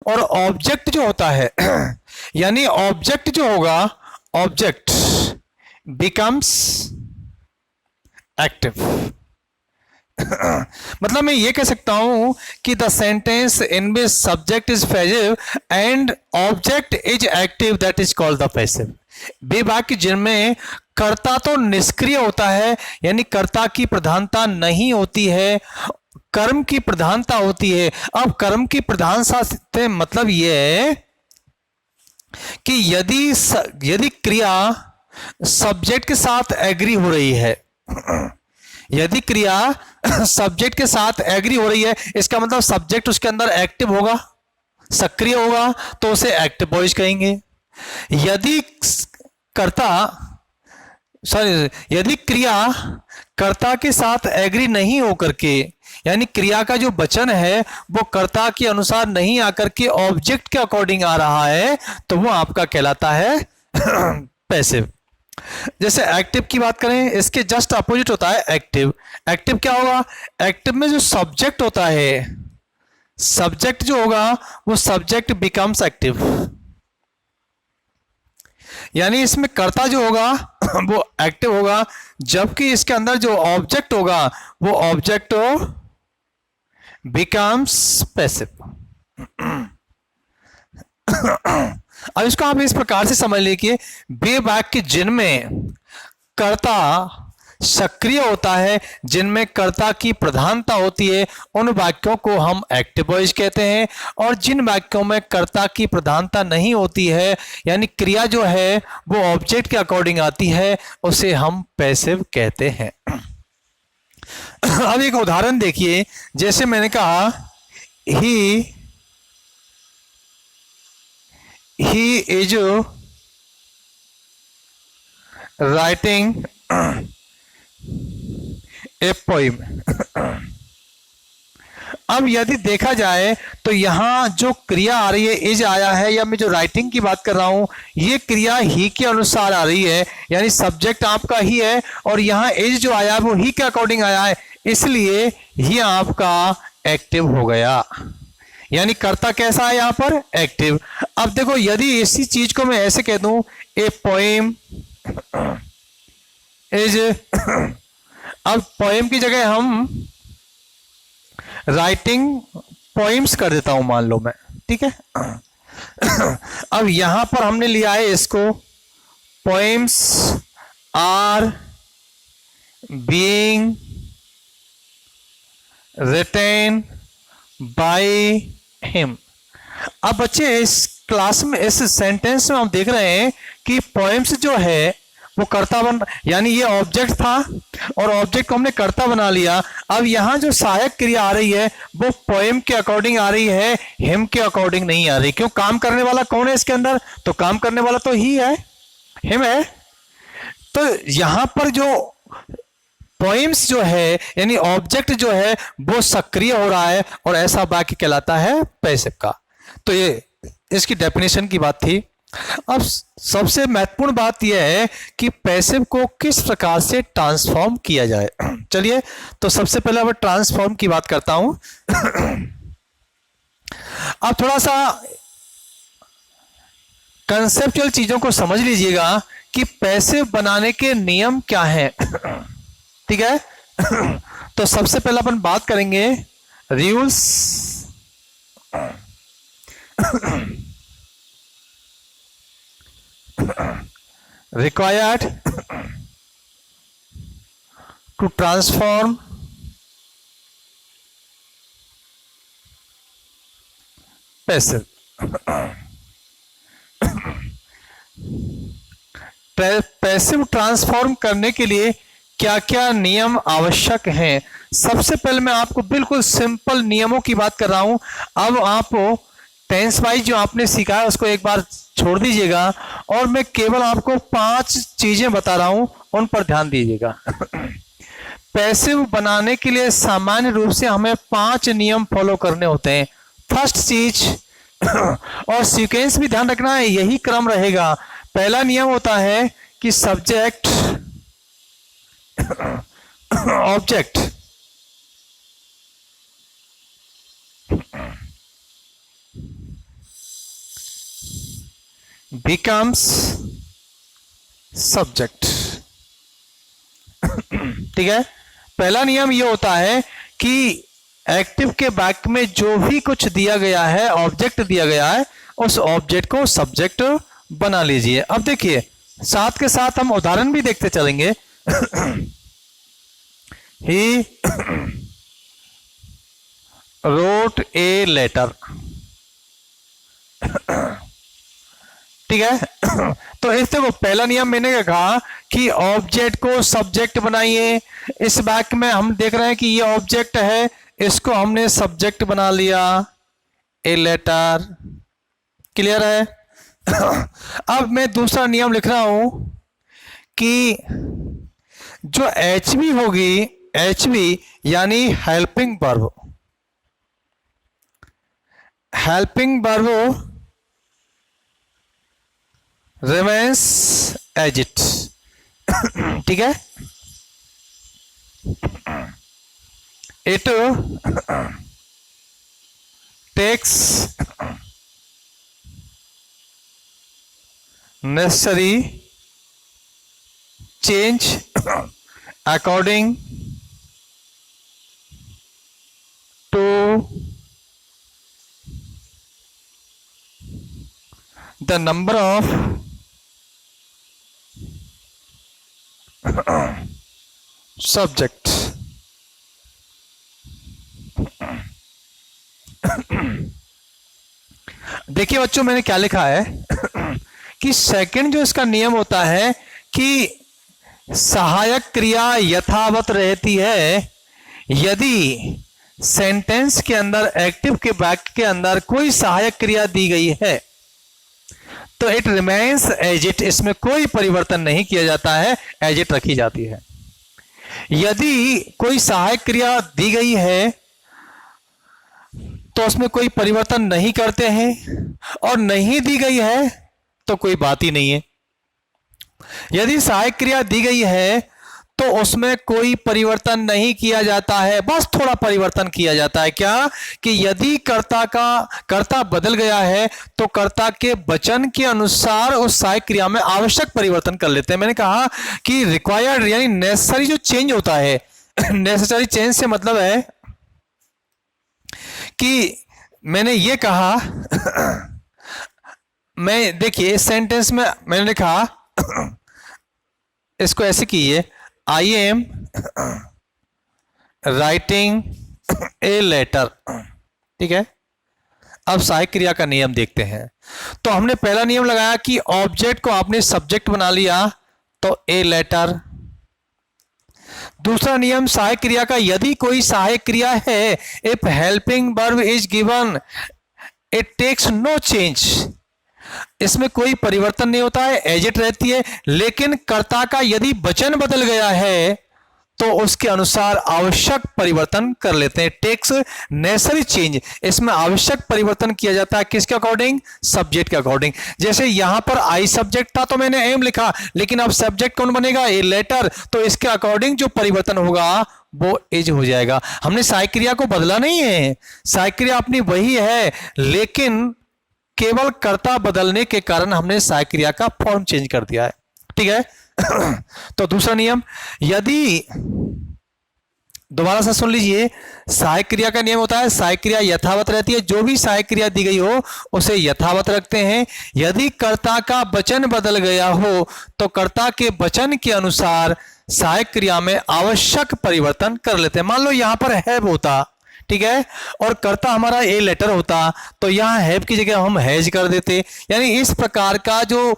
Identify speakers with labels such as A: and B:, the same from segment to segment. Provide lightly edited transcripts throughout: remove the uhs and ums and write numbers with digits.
A: और ऑब्जेक्ट जो होता है यानी ऑब्जेक्ट जो होगा, ऑब्जेक्ट बिकम्स एक्टिव। मतलब मैं ये कह सकता हूं कि the sentence in which subject is passive and object is active, that is called the passive. वे वाक्य जिनमें कर्ता तो निष्क्रिय होता है, यानी कर्ता की प्रधानता नहीं होती है, कर्म की प्रधानता होती है। अब कर्म की प्रधानता से मतलब यह है कि यदि क्रिया सब्जेक्ट के साथ एग्री हो रही है, यदि क्रिया सब्जेक्ट के साथ एग्री हो रही है, इसका मतलब सब्जेक्ट उसके अंदर एक्टिव होगा, सक्रिय होगा, तो उसे एक्टिव वॉइस कहेंगे। यदि कर्ता यदि क्रिया कर्ता के साथ एग्री नहीं होकर के, यानी क्रिया का जो वचन है वो कर्ता के अनुसार नहीं आकर के ऑब्जेक्ट के अकॉर्डिंग आ रहा है, तो वो आपका कहलाता है पैसिव। जैसे एक्टिव की बात करें, इसके जस्ट अपोजिट होता है एक्टिव। एक्टिव क्या होगा? एक्टिव में जो सब्जेक्ट होता है, सब्जेक्ट जो होगा वो सब्जेक्ट बिकम्स एक्टिव, यानी इसमें कर्ता जो होगा वो एक्टिव होगा, जबकि इसके अंदर जो ऑब्जेक्ट होगा वो ऑब्जेक्ट बिकम्स पैसिव। अब इसको आप इस प्रकार से समझ लीजिए, वे वाक्य जिनमें कर्ता सक्रिय होता है, जिनमें कर्ता की प्रधानता होती है, उन वाक्यों को हम एक्टिव वॉइस कहते हैं, और जिन वाक्यों में कर्ता की प्रधानता नहीं होती है, यानी क्रिया जो है वो ऑब्जेक्ट के अकॉर्डिंग आती है, उसे हम पैसिव कहते हैं। अब एक उदाहरण देखिए, जैसे मैंने कहा he is writing a poem. अब यदि देखा जाए तो यहां जो क्रिया आ रही है, इज आया है, या मैं जो राइटिंग की बात कर रहा हूं ये क्रिया ही के अनुसार आ रही है, यानी सब्जेक्ट आपका ही है, और यहां इज जो आया है वो ही के अकॉर्डिंग आया है, इसलिए ही आपका एक्टिव हो गया, यानी कर्ता कैसा है यहां पर? एक्टिव। अब देखो, यदि इसी चीज को मैं ऐसे कह दूं, ए पोएम इज अब पोएम की जगह हम राइटिंग पोइम्स कर देता हूं, मान लो मैं, ठीक है। अब यहां पर हमने लिया है इसको, poems are being written by him. अब बच्चे इस क्लास में, इस सेंटेंस में हम देख रहे हैं कि पोएम्स जो है वो कर्ता बन, यानी ये ऑब्जेक्ट था और ऑब्जेक्ट को हमने कर्ता बना लिया। अब यहां जो सहायक क्रिया आ रही है वो पोएम के अकॉर्डिंग आ रही है, हिम के अकॉर्डिंग नहीं आ रही। क्यों? काम करने वाला कौन है इसके अंदर? तो काम करने वाला तो ही है, हिम है। तो यहां पर जो पोइम्स जो है, यानी ऑब्जेक्ट जो है वो सक्रिय हो रहा है, और ऐसा वाक्य कहलाता है पैसिव का। तो ये इसकी डेफिनेशन की बात थी। अब सबसे महत्वपूर्ण बात यह है कि पैसिव को किस प्रकार से ट्रांसफॉर्म किया जाए। चलिए, तो सबसे पहले मैं ट्रांसफॉर्म की बात करता हूं। अब थोड़ा सा कंसेप्चुअल चीजों को समझ लीजिएगा कि पैसिव बनाने के नियम क्या हैं। ठीक है। तो सबसे पहले अपन बात करेंगे rules required to transform passive। Passive transform करने के लिए क्या क्या नियम आवश्यक हैं? सबसे पहले मैं आपको बिल्कुल सिंपल नियमों की बात कर रहा हूं। अब आप टेंस वाइज जो आपने सीखा है उसको एक बार छोड़ दीजिएगा, और मैं केवल आपको 5 चीजें बता रहा हूं, उन पर ध्यान दीजिएगा। पैसिव बनाने के लिए सामान्य रूप से हमें 5 नियम फॉलो करने होते हैं। फर्स्ट चीज, और सीक्वेंस भी ध्यान रखना है, यही क्रम रहेगा। पहला नियम होता है कि सब्जेक्ट ऑब्जेक्ट becomes subject। ठीक है, पहला नियम ये होता है कि एक्टिव के बैक में जो भी कुछ दिया गया है, ऑब्जेक्ट दिया गया है, उस ऑब्जेक्ट को सब्जेक्ट बना लीजिए। अब देखिए, साथ के साथ हम उदाहरण भी देखते चलेंगे। ही wrote a letter। ठीक है। तो इस देखो, पहला नियम मैंने क्या कहा कि ऑब्जेक्ट को सब्जेक्ट बनाइए। इस वाक्य में हम देख रहे हैं कि ये ऑब्जेक्ट है, इसको हमने सब्जेक्ट बना लिया, ए लेटर। क्लियर है? अब मैं दूसरा नियम लिख रहा हूं कि जो एच बी होगी, एच बी यानी helping verb, helping verb remains as it. ठीक है, it takes necessary change according to the number of subject। देखिए बच्चों, मैंने क्या लिखा है कि सेकंड जो इसका नियम होता है कि सहायक क्रिया यथावत रहती है यदि सेंटेंस के अंदर, एक्टिव के बैक के अंदर कोई सहायक क्रिया दी गई है तो इट रिमेन्स एज इट, इसमें कोई परिवर्तन नहीं किया जाता है, एज इट रखी जाती है। यदि कोई सहायक क्रिया दी गई है तो उसमें कोई परिवर्तन नहीं करते हैं, और नहीं दी गई है तो कोई बात ही नहीं है। यदि सहायक क्रिया दी गई है तो उसमें कोई परिवर्तन नहीं किया जाता है, बस थोड़ा परिवर्तन किया जाता है। क्या कि यदि कर्ता बदल गया है तो कर्ता के वचन के अनुसार उस सहायक क्रिया में आवश्यक परिवर्तन कर लेते हैं। मैंने कहा कि रिक्वायर्ड यानी नेसेसरी जो चेंज होता है, नेसेसरी चेंज से मतलब है कि मैंने ये कहा, मैं देखिए सेंटेंस में मैंने लिखा, इसको ऐसे कीजिए, I am writing a letter. ठीक है, अब सहायक क्रिया का नियम देखते हैं। तो हमने पहला नियम लगाया कि ऑब्जेक्ट को आपने सब्जेक्ट बना लिया तो ए लेटर। दूसरा नियम सहायक क्रिया का, यदि कोई सहायक क्रिया है, if helping verb is given it takes no change, इसमें कोई परिवर्तन नहीं होता है, एज इट रहती है। लेकिन कर्ता का यदि वचन बदल गया है तो उसके अनुसार आवश्यक परिवर्तन कर लेते हैं, टेक्स नेसेसरी चेंज, इसमें आवश्यक परिवर्तन किया जाता है। किसके अकॉर्डिंग? सब्जेक्ट के अकॉर्डिंग। जैसे यहां पर आई सब्जेक्ट था तो मैंने एम लिखा, लेकिन अब सब्जेक्ट कौन बनेगा? ए लेटर, तो इसके अकॉर्डिंग जो परिवर्तन होगा वो एज हो जाएगा। हमने सहायक क्रिया को बदला नहीं है, सहायक क्रिया अपनी वही है, लेकिन केवल कर्ता बदलने के कारण हमने सहायक क्रिया का फॉर्म चेंज कर दिया है। ठीक है। तो दूसरा नियम, यदि, दोबारा से सुन लीजिए, सहायक क्रिया का नियम होता है सहायक क्रिया यथावत रहती है, जो भी सहायक क्रिया दी गई हो उसे यथावत रखते हैं। यदि कर्ता का वचन बदल गया हो तो कर्ता के वचन के अनुसार सहायक क्रिया में आवश्यक परिवर्तन कर लेते हैं। मान लो यहां पर हैव होता, ठीक है, और कर्ता हमारा ए लेटर होता तो यहां हैव की जगह हम हैज कर देते। यानी इस प्रकार का जो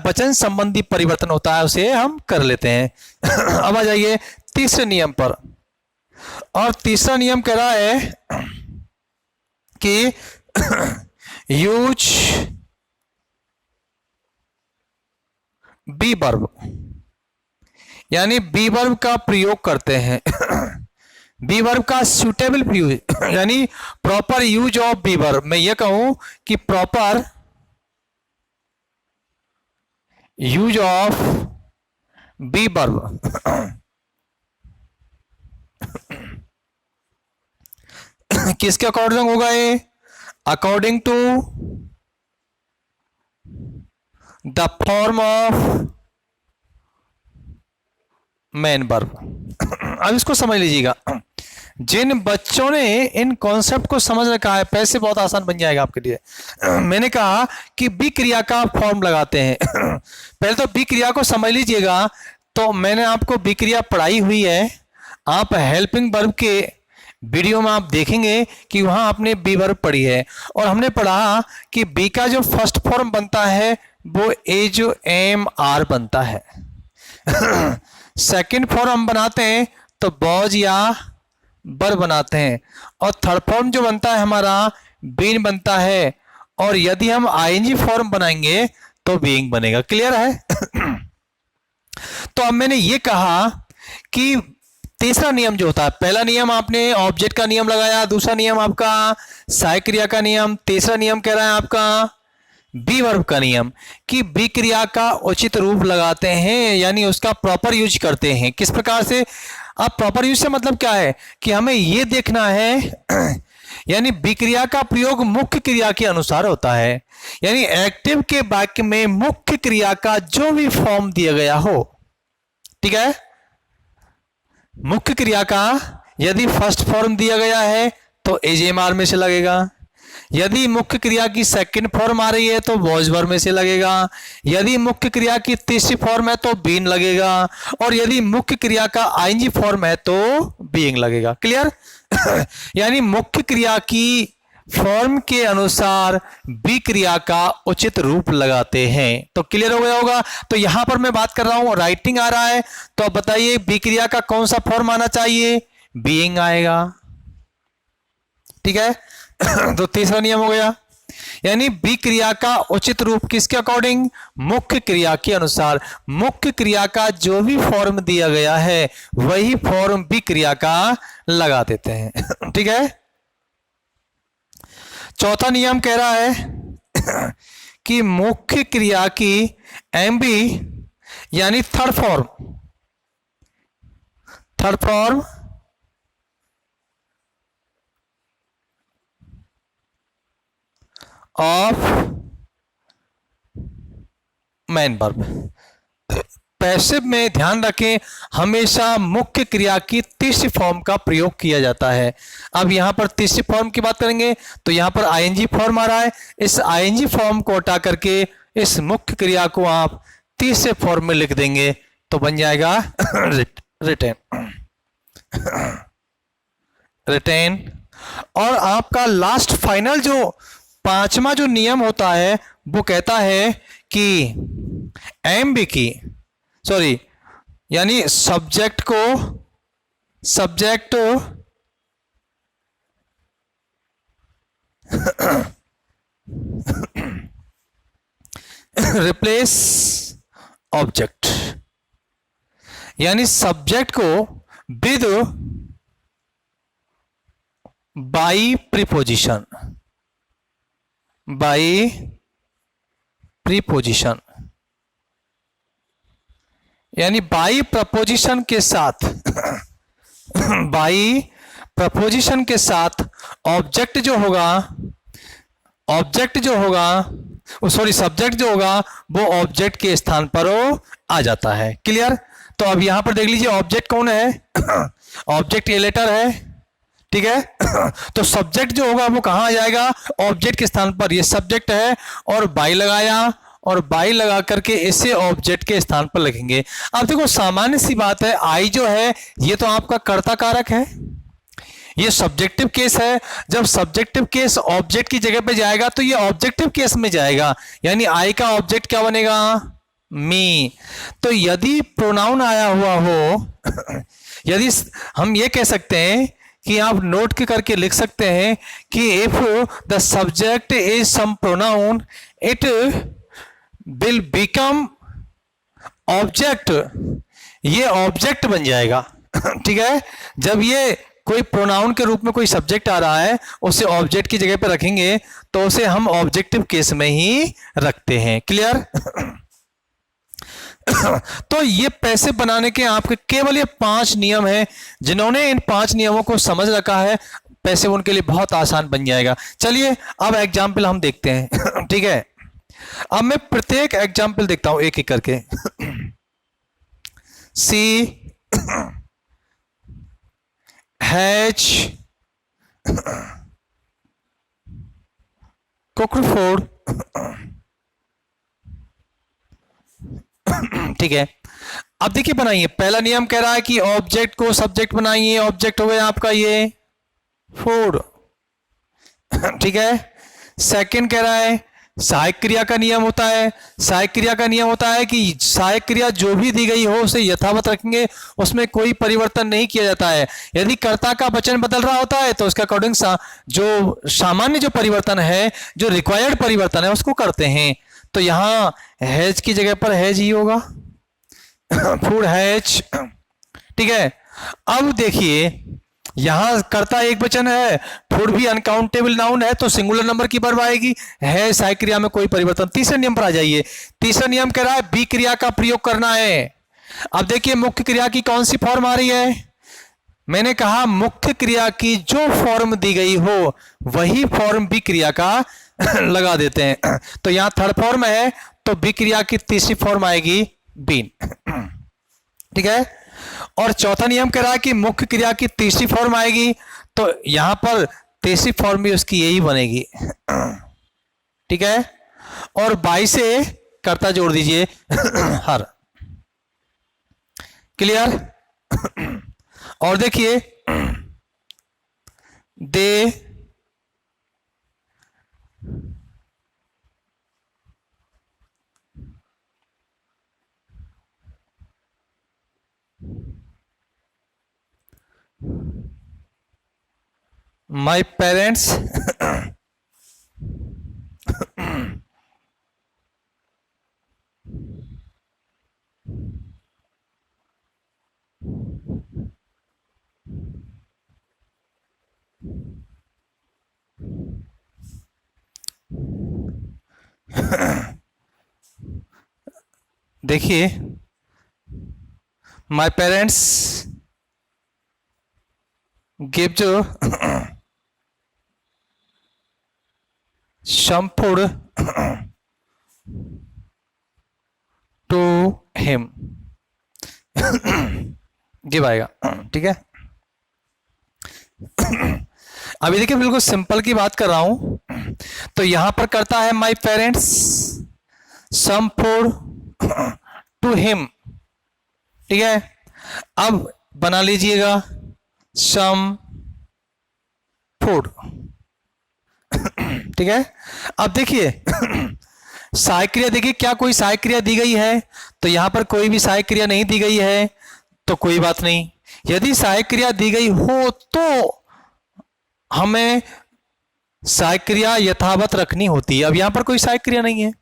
A: वचन संबंधी परिवर्तन होता है उसे हम कर लेते हैं। अब आ जाइए तीसरे नियम पर, और तीसरा नियम कह रहा है कि यूज बी वर्ब, यानी बी वर्ब का प्रयोग करते हैं। बी वर्ब का सुटेबल यूज, यानी proper use of be verb. मैं ये कहूं कि proper use of be verb किसके अकॉर्डिंग होगा? ये according to the form of main verb. अब इसको समझ लीजिएगा, जिन बच्चों ने इन कॉन्सेप्ट को समझ रखा है पैसे बहुत आसान बन जाएगा आपके लिए। मैंने कहा कि बी क्रिया का फॉर्म लगाते हैं। पहले तो बी क्रिया को समझ लीजिएगा। तो मैंने आपको बी क्रिया पढ़ाई हुई है, आप हेल्पिंग वर्ब के वीडियो में आप देखेंगे कि वहां आपने बी वर्ब पढ़ी है, और हमने पढ़ा कि बी का जो फर्स्ट फॉर्म बनता है वो ए जो एम आर बनता है। सेकंड फॉर्म हम बनाते हैं तो बॉज या बर बनाते हैं, और थर्ड फॉर्म जो बनता है हमारा बीन बनता है, और यदि हम आईएनजी फॉर्म बनाएंगे तो बीइंग बनेगा। क्लियर है? तो अब मैंने ये कहा कि तीसरा नियम जो होता है, पहला नियम आपने ऑब्जेक्ट का नियम लगाया, दूसरा नियम आपका सहायक क्रिया का नियम, तीसरा नियम कह रहा है आपका बी वर्ब का नियम, कि बी क्रिया का उचित रूप लगाते हैं, यानी उसका प्रॉपर यूज करते हैं। किस प्रकार से? अब प्रॉपर यूज से मतलब क्या है कि हमें यह देखना है, यानी बी क्रिया का प्रयोग मुख्य क्रिया के अनुसार होता है, यानी एक्टिव के वाक्य में मुख्य क्रिया का जो भी फॉर्म दिया गया हो, ठीक है, मुख्य क्रिया का यदि फर्स्ट फॉर्म दिया गया है तो एजेएमआर में से लगेगा, यदि मुख्य क्रिया की सेकंड फॉर्म आ रही है तो वॉज वर्ब में से लगेगा, यदि मुख्य क्रिया की तीसरी फॉर्म है तो बीन लगेगा, और यदि मुख्य क्रिया का आईएनजी फॉर्म है तो बीइंग लगेगा। क्लियर? यानी मुख्य क्रिया की फॉर्म के अनुसार बी क्रिया का उचित रूप लगाते हैं। तो क्लियर हो गया होगा? तो यहां पर मैं बात कर रहा हूं, राइटिंग आ रहा है, तो अब बताइए बी क्रिया का कौन सा फॉर्म आना चाहिए? बीइंग आएगा। ठीक है? तो तीसरा नियम हो गया, यानी बी क्रिया का उचित रूप किसके अकॉर्डिंग? मुख्य क्रिया के अनुसार। मुख्य क्रिया का जो भी फॉर्म दिया गया है वही फॉर्म बी क्रिया का लगा देते हैं। ठीक है? चौथा नियम कह रहा है कि मुख्य क्रिया की एमबी यानी third form of main verb. Passive में ध्यान रखें हमेशा मुख्य क्रिया की तीसरी फॉर्म का प्रयोग किया जाता है। अब यहां पर तीसरी फॉर्म की बात करेंगे तो यहां पर आईएनजी फॉर्म आ रहा है, इस आईएनजी फॉर्म को हटा करके इस मुख्य क्रिया को आप तीसरे फॉर्म में लिख देंगे तो बन जाएगा रिटेन। और आपका लास्ट फाइनल जो पांचवा जो नियम होता है वो कहता है कि एमबी की यानी सब्जेक्ट रिप्लेस ऑब्जेक्ट, यानी सब्जेक्ट को विद बाई प्रीपोजिशन, यानी बाई प्रपोजिशन के साथ ऑब्जेक्ट जो होगा वो ऑब्जेक्ट के स्थान पर आ जाता है। क्लियर? तो अब यहां पर देख लीजिए ऑब्जेक्ट कौन है? ऑब्जेक्ट ये लेटर है। ठीक है? तो सब्जेक्ट जो होगा वो कहां आ जाएगा? ऑब्जेक्ट के स्थान पर। ये सब्जेक्ट है और बाई लगाया, और बाई लगा करके इसे ऑब्जेक्ट के स्थान पर लिखेंगे। अब देखो सामान्य सी बात है, आई जो है ये तो आपका कर्ता कारक है, ये सब्जेक्टिव केस है। जब सब्जेक्टिव केस ऑब्जेक्ट की जगह पे जाएगा तो ये ऑब्जेक्टिव केस में जाएगा, यानी आई का ऑब्जेक्ट क्या बनेगा? मी। तो यदि प्रोनाउन आया हुआ हो यदि हम ये कह सकते हैं कि आप नोट के करके लिख सकते हैं कि if the subject is some pronoun it will become object, ये ऑब्जेक्ट बन जाएगा। ठीक है? जब ये कोई प्रोनाउन के रूप में कोई सब्जेक्ट आ रहा है उसे ऑब्जेक्ट की जगह पर रखेंगे तो उसे हम ऑब्जेक्टिव केस में ही रखते हैं। क्लियर? तो ये पैसिव बनाने के आपके केवल ये 5 नियम हैं। जिन्होंने इन 5 नियमों को समझ रखा है पैसिव उनके लिए बहुत आसान बन जाएगा। चलिए अब एग्जाम्पल हम देखते हैं। ठीक है? अब मैं प्रत्येक एग्जाम्पल देखता हूं एक एक करके। सी हैज कुक्ड फूड, ठीक है। अब देखिए बनाइए, पहला नियम कह रहा है कि ऑब्जेक्ट को सब्जेक्ट बनाइए, ऑब्जेक्ट हो गया आपका ये फूड, ठीक है। सेकंड कह रहा है सहायक क्रिया का नियम होता है, सहायक क्रिया का नियम होता है कि सहायक क्रिया जो भी दी गई हो उसे यथावत रखेंगे, उसमें कोई परिवर्तन नहीं किया जाता है। यदि कर्ता का वचन बदल रहा होता है तो उसके अकॉर्डिंग जो सामान्य जो परिवर्तन है, जो रिक्वायर्ड परिवर्तन है उसको करते हैं। तो यहां हैज की जगह पर हैज ही होगा, फूड हैज, ठीक है। अब देखिए यहां कर्ता एक वचन है, फूड भी अनकाउंटेबल नाउन है तो सिंगुलर नंबर की वर्ब आएगी, है सहायक क्रिया में कोई परिवर्तन। तीसरे नियम पर आ जाइए। तीसरा नियम कह रहा है बी क्रिया का प्रयोग करना है। अब देखिए मुख्य क्रिया की कौन सी फॉर्म आ रही है, मैंने कहा मुख्य क्रिया की जो फॉर्म दी गई हो वही फॉर्म बी क्रिया का लगा देते हैं। तो यहां थर्ड फॉर्म है तो बी क्रिया की तीसरी फॉर्म आएगी बीन, ठीक है। और चौथा नियम कह रहा है कि मुख्य क्रिया की तीसरी फॉर्म आएगी तो यहां पर तीसरी फॉर्म भी उसकी यही बनेगी, ठीक है। और बाई से कर्ता जोड़ दीजिए हर, क्लियर। और देखिए दे my parents देखिए my parents give जो some food to him give आएगा, ठीक है। अभी देखिए बिल्कुल सिंपल की बात कर रहा हूं, तो यहां पर करता है my parents some food to him, ठीक है। अब बना लीजिएगा सम फूड, ठीक है। अब देखिए सहायक क्रिया, देखिए क्या कोई सहायक क्रिया दी गई है, तो यहां पर कोई भी सहायक क्रिया नहीं दी गई है तो कोई बात नहीं। यदि सहायक क्रिया दी गई हो तो हमें सहायक क्रिया यथावत रखनी होती है। अब यहां पर कोई सहायक क्रिया नहीं है,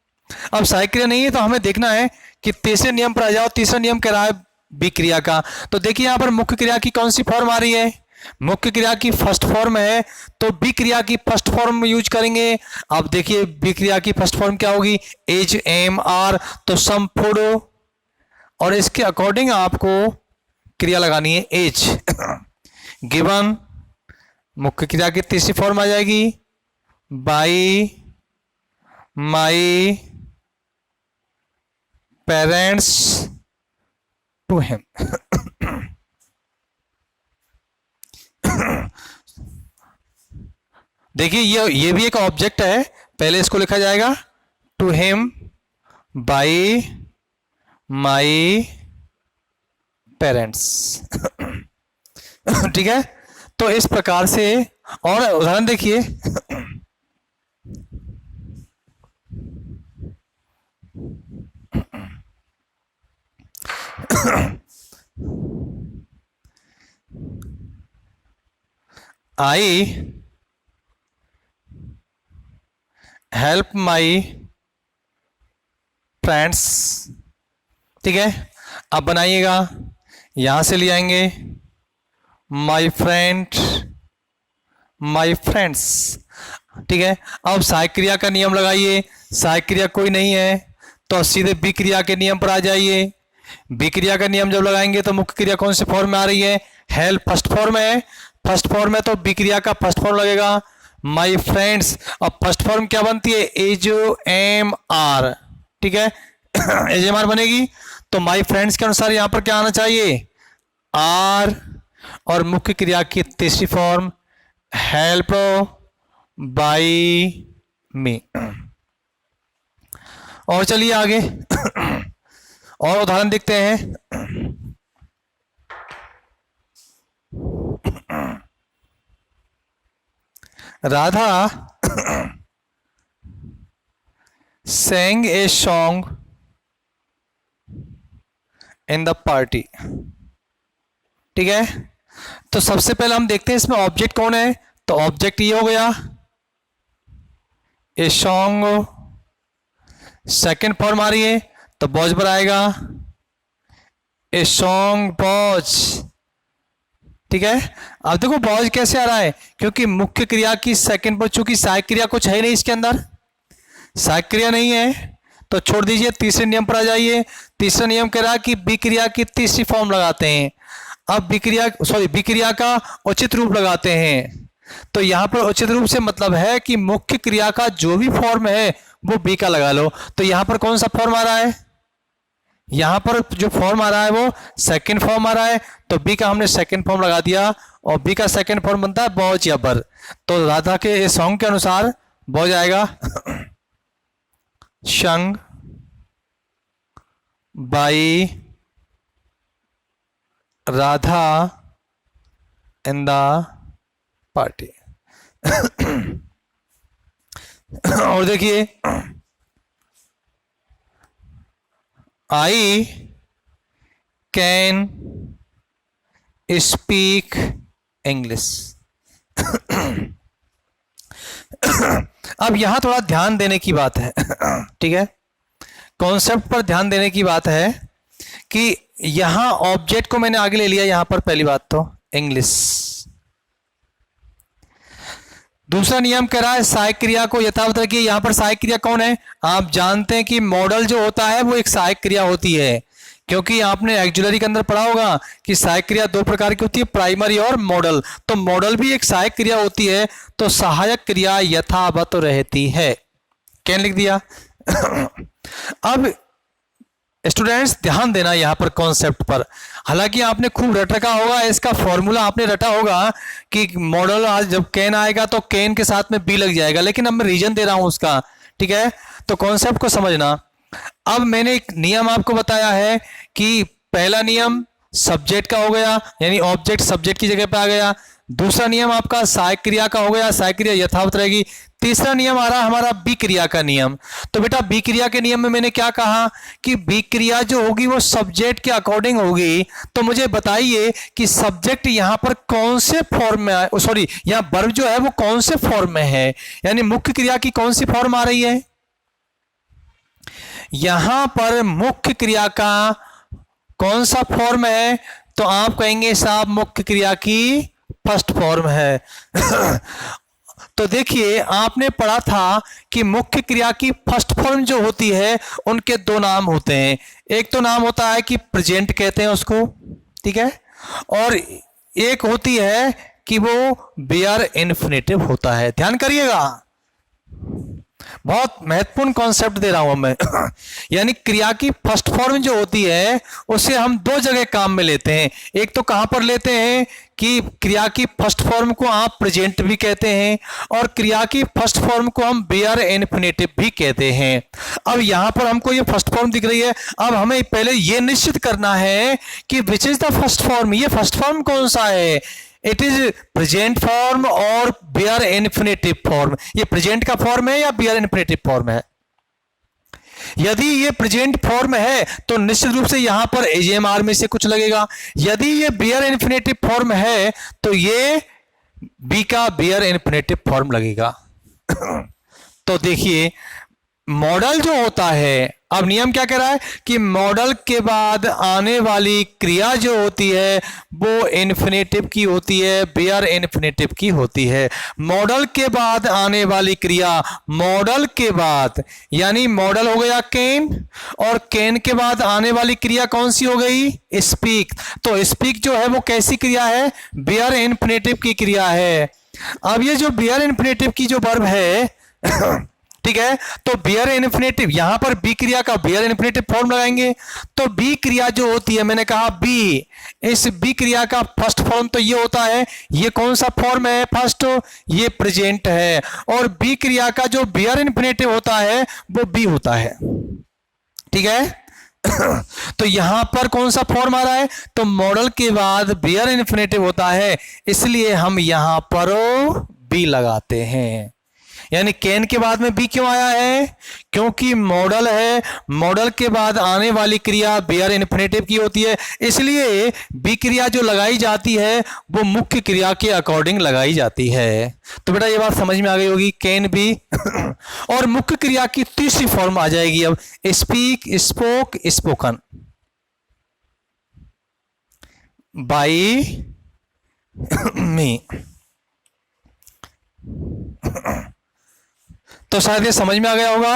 A: अब सहायक क्रिया नहीं है तो हमें देखना है कि तीसरे नियम पर आ जाओ। तीसरा नियम कह रहा है बी क्रिया का, तो देखिए यहां पर मुख्य क्रिया की कौन सी फॉर्म आ रही है, मुख्य क्रिया की फर्स्ट फॉर्म है तो बी क्रिया की फर्स्ट फॉर्म यूज करेंगे। अब देखिए बी क्रिया की फर्स्ट फॉर्म क्या होगी, एज एम आर, तो सम फूड, और इसके अकॉर्डिंग आपको क्रिया लगानी है एज गिवन, मुख्य क्रिया की तीसरी फॉर्म आ जाएगी by my parents to him. देखिए ये भी एक ऑब्जेक्ट है, पहले इसको लिखा जाएगा to him by my parents, ठीक है। तो इस प्रकार से, और उदाहरण देखिए आई हेल्प माई फ्रेंड्स, ठीक है। अब बनाइएगा, यहां से ले आएंगे माई फ्रेंड माई फ्रेंड्स, ठीक है। अब सहायक क्रिया का नियम लगाइए, सहायक क्रिया कोई नहीं है तो सीधे बी क्रिया के नियम पर आ जाइए। बी क्रिया का नियम जब लगाएंगे तो मुख्य क्रिया कौन से फॉर्म में आ रही है, हेल्प फर्स्ट फॉर्म है, फर्स्ट फॉर्म है तो बी क्रिया का फर्स्ट फॉर्म लगेगा माई फ्रेंड्स, अब फर्स्ट फॉर्म क्या बनती है, एज एम आर, ठीक है एज एम आर बनेगी, तो माई फ्रेंड्स के अनुसार यहां पर क्या आना चाहिए, आर, और मुख्य क्रिया की तीसरी फॉर्म हेल्प बाई मी। और चलिए आगे और उदाहरण देखते हैं। Radha sang a song in the party, ठीक है। तो सबसे पहले हम देखते हैं इसमें ऑब्जेक्ट कौन है, तो ऑब्जेक्ट ये हो गया ए सॉन्ग, सेकेंड फॉर्म आ रही है तो बॉज पर आएगा ए सॉन्ग बॉज, ठीक है। अब देखो बॉज कैसे आ रहा है, क्योंकि मुख्य क्रिया की सेकंड पर चूंकि सहायक क्रिया कुछ है नहीं, इसके अंदर सहायक क्रिया नहीं है, तो छोड़ दीजिए, तीसरे नियम पर आ जाइए। तीसरा नियम कह रहा है कि बी क्रिया की तीसरी फॉर्म लगाते हैं। अब बी क्रिया का उचित रूप लगाते हैं, तो यहां पर उचित रूप से मतलब है कि मुख्य क्रिया का जो भी फॉर्म है वो बी का लगा लो। तो यहां पर कौन सा फॉर्म आ रहा है, यहां पर जो फॉर्म आ रहा है वो सेकंड फॉर्म आ रहा है, तो बी का हमने सेकंड फॉर्म लगा दिया, और बी का सेकंड फॉर्म बनता है बॉज या बर। तो राधा के इस सॉन्ग के अनुसार बॉज आएगा sung by Radha in the party. और देखिए आई कैन स्पीक इंग्लिश। अब यहां थोड़ा ध्यान देने की बात है, ठीक है, कॉन्सेप्ट पर ध्यान देने की बात है कि यहां ऑब्जेक्ट को मैंने आगे ले लिया, यहां पर पहली बात तो इंग्लिश। दूसरा नियम कह रहा है सहायक क्रिया को यथावत रखिए। यहां पर सहायक क्रिया कौन है, आप जानते हैं कि मॉडल जो होता है वो एक सहायक क्रिया होती है, क्योंकि आपने एक्जुलरी के अंदर पढ़ा होगा कि सहायक क्रिया दो प्रकार की होती है, प्राइमरी और मॉडल। तो मॉडल भी एक सहायक क्रिया होती है, तो सहायक क्रिया यथावत रहती है। क्या लिख दिया। अब स्टूडेंट्स ध्यान देना यहां पर कॉन्सेप्ट पर, हालांकि आपने खूब रट रखा होगा, इसका फॉर्मूला आपने रटा होगा कि मॉडल आज जब कैन आएगा तो कैन के साथ में बी लग जाएगा, लेकिन अब मैं रीजन दे रहा हूं उसका, ठीक है। तो कॉन्सेप्ट को समझना। अब मैंने एक नियम आपको बताया है कि पहला नियम सब्जेक्ट का हो गया, यानी ऑब्जेक्ट सब्जेक्ट की जगह पे आ गया। दूसरा नियम आपका सहायक क्रिया का हो गया, सहायक क्रिया यथावत रहेगी। तीसरा नियम आ रहा हमारा बी क्रिया का नियम। तो बेटा बी क्रिया के नियम में मैंने क्या कहा कि बी क्रिया जो होगी वो सब्जेक्ट के अकॉर्डिंग होगी। तो मुझे बताइए कि सब्जेक्ट यहां पर कौन से फॉर्म में, सॉरी यहां वर्ब जो है वो कौन से फॉर्म में है, यानी मुख्य क्रिया की कौन सी फॉर्म आ रही है। यहां पर मुख्य क्रिया का कौन सा फॉर्म है, तो आप कहेंगे साहब मुख्य क्रिया की फर्स्ट फॉर्म है। तो देखिए आपने पढ़ा था कि मुख्य क्रिया की फर्स्ट फॉर्म जो होती है उनके दो नाम होते हैं, एक तो नाम होता है कि प्रेजेंट कहते हैं उसको, ठीक है, और एक होती है कि वो बेयर इन्फिनेटिव होता है। ध्यान करिएगा, बहुत महत्वपूर्ण कॉन्सेप्ट दे रहा हूं मैं। यानी क्रिया की फर्स्ट फॉर्म जो होती है उसे हम दो जगह काम में लेते हैं। एक तो कहां पर लेते हैं कि क्रिया की फर्स्ट फॉर्म को आप प्रेजेंट भी कहते हैं, और क्रिया की फर्स्ट फॉर्म को हम बेयर इन्फिनेटिव भी कहते हैं। अब यहां पर हमको ये फर्स्ट फॉर्म दिख रही है, अब हमें पहले ये निश्चित करना है कि which is the first form, ये फर्स्ट फॉर्म कौन सा है, इट इज प्रेजेंट फॉर्म और बेयर इन्फिनेटिव फॉर्म। ये प्रेजेंट का फॉर्म है या बेयर इन्फिनेटिव फॉर्म है। यदि ये प्रेजेंट फॉर्म है तो निश्चित रूप से यहां पर एजीएमआर में से कुछ लगेगा। यदि ये बेयर इन्फिनेटिव फॉर्म है तो ये बी का बेयर इन्फिनेटिव फॉर्म लगेगा। तो देखिए मॉडल जो होता है, अब नियम क्या कह रहा है कि मॉडल के बाद आने वाली क्रिया जो होती है वो इन्फिनेटिव की होती है, बेयर इन्फिनेटिव की होती है। मॉडल के बाद आने वाली क्रिया, मॉडल के बाद यानी मॉडल हो गया कैन, और कैन के बाद आने वाली क्रिया कौन सी हो गई, स्पीक। तो स्पीक जो है वो कैसी क्रिया है, बेयर इन्फिनेटिव की क्रिया है। अब ये जो बियर इन्फिनेटिव की जो वर्ब है ठीक है, तो बियर इन्फिनेटिव यहां पर बी क्रिया का बियर इन्फिनेटिव फॉर्म लगाएंगे। तो बी क्रिया जो होती है, मैंने कहा बी, इस बी क्रिया का फर्स्ट फॉर्म तो ये होता है, ये कौन सा फॉर्म है फर्स्ट, ये प्रेजेंट है। और बी क्रिया का जो बियर इन्फिनेटिव होता है वो बी होता है, ठीक है। तो यहां पर कौन सा फॉर्म आ रहा है, तो मॉडल के बाद बियर इन्फिनेटिव होता है, इसलिए हम यहां पर बी लगाते हैं। यानी कैन के बाद में बी क्यों आया है, क्योंकि मॉडल है, मॉडल के बाद आने वाली क्रिया बियर इन्फिनेटिव की होती है, इसलिए बी क्रिया जो लगाई जाती है वो मुख्य क्रिया के अकॉर्डिंग लगाई जाती है। तो बेटा ये बात समझ में आ गई होगी, कैन बी। और मुख्य क्रिया की तीसरी फॉर्म आ जाएगी अब, स्पीक, स्पोक, स्पोकन, बाई मी। तो शायद ये समझ में आ गया होगा।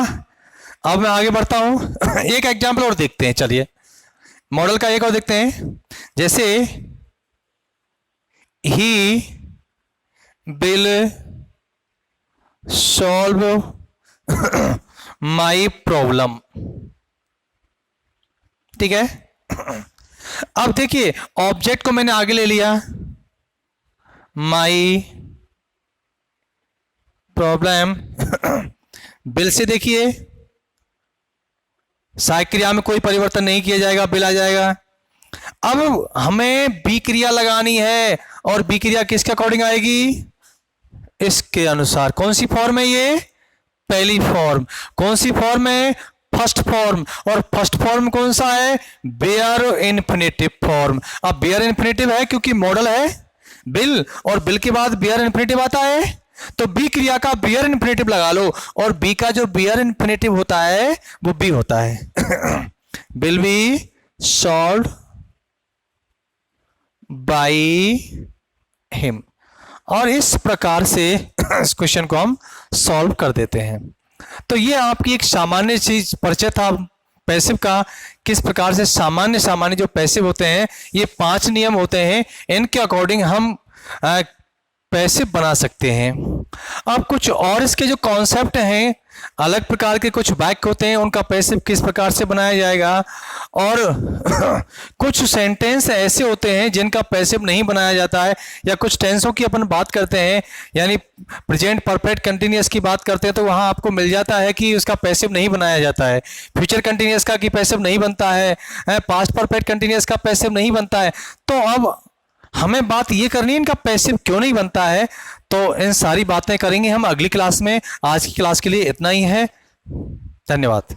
A: अब मैं आगे बढ़ता हूं, एक एग्जाम्पल और देखते हैं, चलिए मॉडल का एक और देखते हैं। जैसे he will solve my problem, ठीक है। अब देखिए ऑब्जेक्ट को मैंने आगे ले लिया, माई प्रॉब्लम। बिल से देखिए सहायक क्रिया में कोई परिवर्तन नहीं किया जाएगा, बिल आ जाएगा। अब हमें बी क्रिया लगानी है, और बी क्रिया किसके अकॉर्डिंग आएगी, इसके अनुसार। कौन सी फॉर्म है ये, पहली फॉर्म। कौन सी फॉर्म है, फर्स्ट फॉर्म। और फर्स्ट फॉर्म कौन सा है, बेयर इन्फिनेटिव फॉर्म। अब बेयर इन्फिनेटिव है क्योंकि मॉडल है बिल, और बिल के बाद बेयर इन्फिनेटिव आता है, तो बी क्रिया का बियर इन्फिनेटिव लगा लो, और बी का जो बियर इन्फिनेटिव होता है वो बी होता है। Will be solve by him. और इस प्रकार से इस क्वेश्चन को हम सॉल्व कर देते हैं। तो ये आपकी एक सामान्य चीज परिचय था पैसिव का, किस प्रकार से सामान्य जो पैसिव होते हैं, ये 5 नियम होते हैं, इनके अकॉर्डिंग हम पैसिव बना सकते हैं। अब कुछ और इसके जो कॉन्सेप्ट हैं, अलग प्रकार के कुछ वाक्य होते हैं, उनका पैसिव किस प्रकार से बनाया जाएगा। और कुछ सेंटेंस ऐसे होते हैं जिनका पैसिव नहीं बनाया जाता है, या कुछ टेंसों की अपन बात करते हैं, यानी प्रेजेंट परफेक्ट कंटिन्यूअस की बात करते हैं, तो वहां आपको मिल जाता है कि उसका पैसिव नहीं बनाया जाता है। फ्यूचर कंटिन्यूअस का कि पैसिव नहीं बनता है, पास्ट परफेक्ट कंटिन्यूअस का पैसिव नहीं बनता है। तो अब हमें बात ये करनी है इनका पैसिव क्यों नहीं बनता है, तो इन सारी बातें करेंगे हम अगली क्लास में। आज की क्लास के लिए इतना ही है, धन्यवाद।